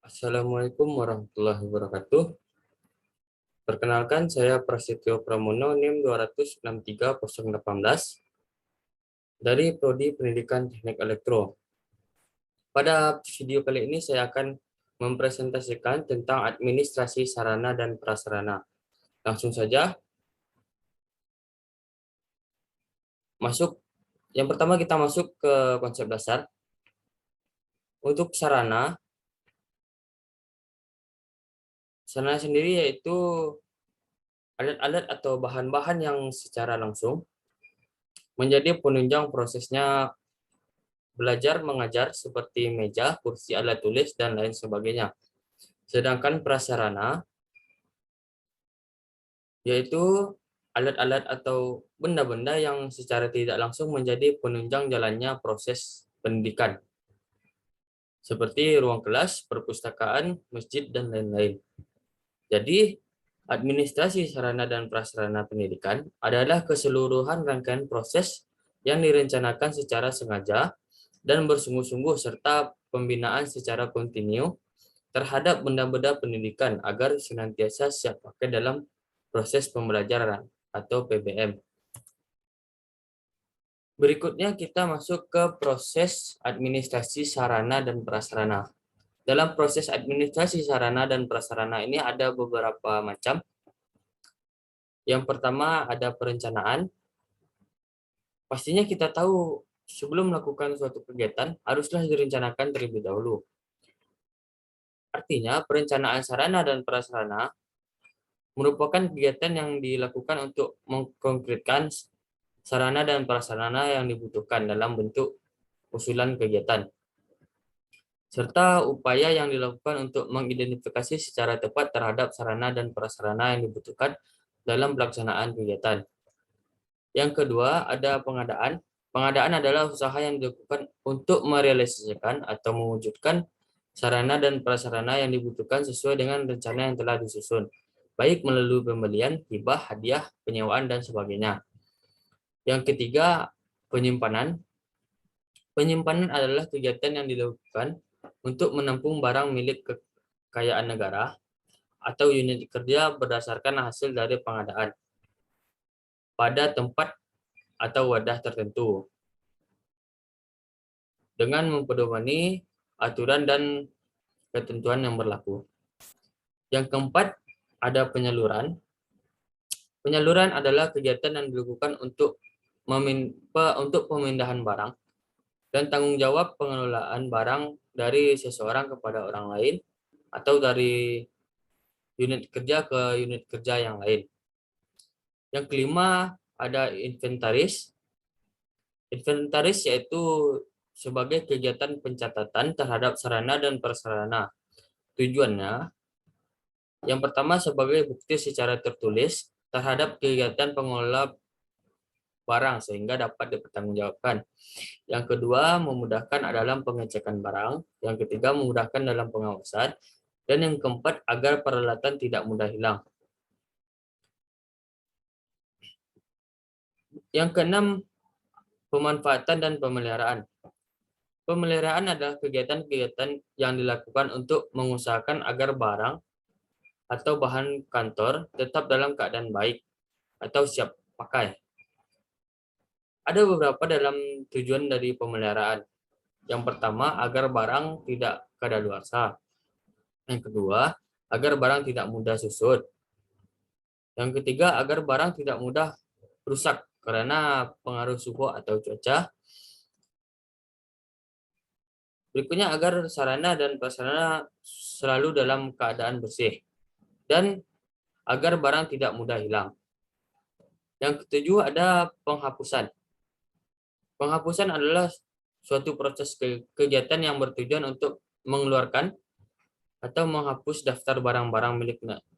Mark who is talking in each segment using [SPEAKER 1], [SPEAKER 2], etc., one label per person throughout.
[SPEAKER 1] Assalamualaikum warahmatullahi wabarakatuh. Perkenalkan, saya Prasetyo Pramono, NIM 263.018 dari Prodi Pendidikan Teknik Elektro. Pada video kali ini saya akan mempresentasikan tentang administrasi sarana dan prasarana. Langsung saja masuk. Yang pertama kita masuk ke konsep dasar. Untuk sarana sendiri yaitu alat-alat atau bahan-bahan yang secara langsung menjadi penunjang prosesnya belajar mengajar seperti meja, kursi, alat tulis, dan lain sebagainya. Sedangkan prasarana yaitu alat-alat atau benda-benda yang secara tidak langsung menjadi penunjang jalannya proses pendidikan, seperti ruang kelas, perpustakaan, masjid, dan lain-lain. Jadi, administrasi sarana dan prasarana pendidikan adalah keseluruhan rangkaian proses yang direncanakan secara sengaja dan bersungguh-sungguh serta pembinaan secara kontinu terhadap benda-benda pendidikan agar senantiasa siap pakai dalam proses pembelajaran atau PBM. Berikutnya kita masuk ke proses administrasi sarana dan prasarana. Dalam proses administrasi sarana dan prasarana ini ada beberapa macam. Yang pertama ada perencanaan. Pastinya kita tahu sebelum melakukan suatu kegiatan haruslah direncanakan terlebih dahulu. Artinya perencanaan sarana dan prasarana merupakan kegiatan yang dilakukan untuk mengkonkretkan sarana dan prasarana yang dibutuhkan dalam bentuk usulan kegiatan, serta upaya yang dilakukan untuk mengidentifikasi secara tepat terhadap sarana dan prasarana yang dibutuhkan dalam pelaksanaan kegiatan. Yang kedua, ada pengadaan. Pengadaan adalah usaha yang dilakukan untuk merealisasikan atau mewujudkan sarana dan prasarana yang dibutuhkan sesuai dengan rencana yang telah disusun, baik melalui pembelian, hibah, hadiah, penyewaan, dan sebagainya. Yang ketiga, penyimpanan. Penyimpanan adalah kegiatan yang dilakukan untuk menampung barang milik kekayaan negara atau unit kerja berdasarkan hasil dari pengadaan pada tempat atau wadah tertentu dengan mempedomani aturan dan ketentuan yang berlaku. Yang keempat, ada penyaluran. Penyaluran adalah kegiatan yang dilakukan untuk pemindahan barang dan tanggung jawab pengelolaan barang dari seseorang kepada orang lain atau dari unit kerja ke unit kerja yang lain. Yang kelima, ada inventaris. Inventaris yaitu sebagai kegiatan pencatatan terhadap sarana dan prasarana. Tujuannya, yang pertama sebagai bukti secara tertulis terhadap kegiatan pengelola barang sehingga dapat dipertanggungjawabkan. Yang kedua, memudahkan dalam pengecekan barang. Yang ketiga, memudahkan dalam pengawasan. Dan yang keempat, agar peralatan tidak mudah hilang. Yang keenam, pemanfaatan dan pemeliharaan. Pemeliharaan adalah kegiatan-kegiatan yang dilakukan untuk mengusahakan agar barang atau bahan kantor tetap dalam keadaan baik atau siap pakai. Ada beberapa dalam tujuan dari pemeliharaan. Yang pertama, agar barang tidak kadaluarsa. Yang kedua, agar barang tidak mudah susut. Yang ketiga, agar barang tidak mudah rusak karena pengaruh suhu atau cuaca. Berikutnya, agar sarana dan prasarana selalu dalam keadaan bersih. Dan agar barang tidak mudah hilang. Yang ketujuh, ada penghapusan. Penghapusan adalah suatu proses kegiatan yang bertujuan untuk mengeluarkan atau menghapus daftar barang-barang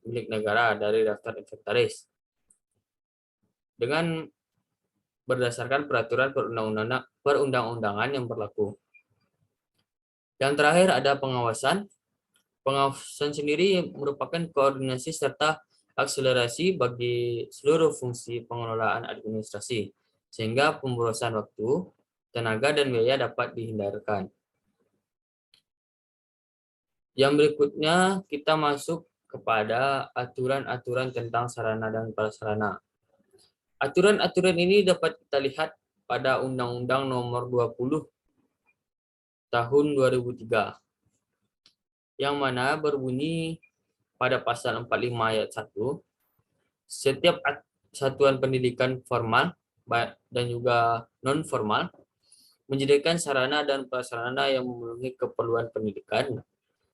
[SPEAKER 1] milik negara dari daftar inventaris dengan berdasarkan peraturan perundang-undangan yang berlaku. Yang terakhir ada pengawasan. Pengawasan sendiri merupakan koordinasi serta akselerasi bagi seluruh fungsi pengelolaan administrasi, sehingga pemborosan waktu, tenaga, dan biaya dapat dihindarkan. Yang berikutnya kita masuk kepada aturan-aturan tentang sarana dan prasarana. Aturan-aturan ini dapat kita lihat pada Undang-Undang Nomor 20 Tahun 2003, yang mana berbunyi pada pasal 45 ayat 1, setiap satuan pendidikan formal dan juga non formal menyediakan sarana dan prasarana yang memenuhi keperluan pendidikan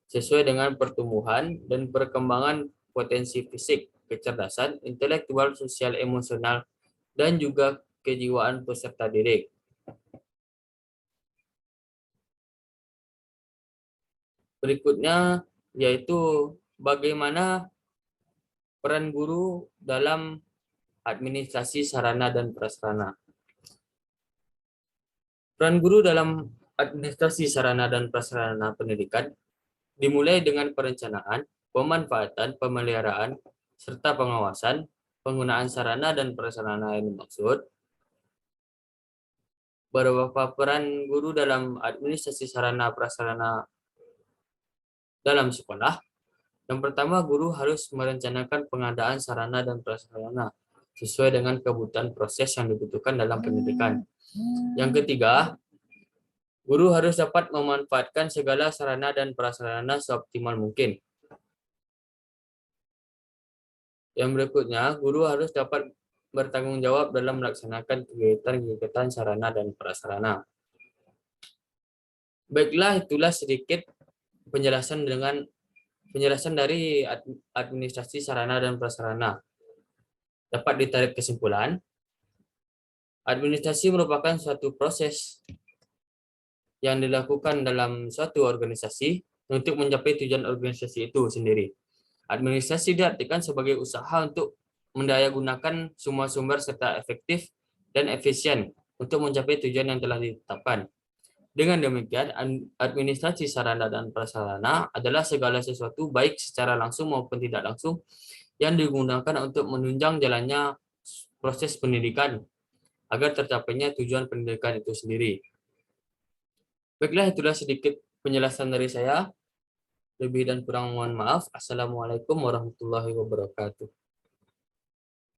[SPEAKER 1] sesuai dengan pertumbuhan dan perkembangan potensi fisik, kecerdasan, intelektual, sosial, emosional, dan juga kejiwaan peserta didik. Berikutnya yaitu bagaimana peran guru dalam administrasi sarana dan prasarana. Peran guru dalam administrasi sarana dan prasarana pendidikan dimulai dengan perencanaan, pemanfaatan, pemeliharaan, serta pengawasan penggunaan sarana dan prasarana yang dimaksud. Beberapa peran guru dalam administrasi sarana prasarana dalam sekolah. Yang pertama, guru harus merencanakan pengadaan sarana dan prasarana sesuai dengan kebutuhan proses yang dibutuhkan dalam pendidikan. Yang ketiga, guru harus dapat memanfaatkan segala sarana dan prasarana seoptimal mungkin. Yang berikutnya, guru harus dapat bertanggung jawab dalam melaksanakan kegiatan-kegiatan sarana dan prasarana. Baiklah, itulah sedikit penjelasan dari administrasi sarana dan prasarana. Dapat ditarik kesimpulan, administrasi merupakan suatu proses yang dilakukan dalam suatu organisasi untuk mencapai tujuan organisasi itu sendiri. Administrasi diartikan sebagai usaha untuk mendayagunakan semua sumber serta efektif dan efisien untuk mencapai tujuan yang telah ditetapkan. Dengan demikian, administrasi sarana dan prasarana adalah segala sesuatu baik secara langsung maupun tidak langsung yang digunakan untuk menunjang jalannya proses pendidikan agar tercapainya tujuan pendidikan itu sendiri. Baiklah, itulah sedikit penjelasan dari saya. Lebih dan kurang mohon maaf. Assalamualaikum warahmatullahi wabarakatuh.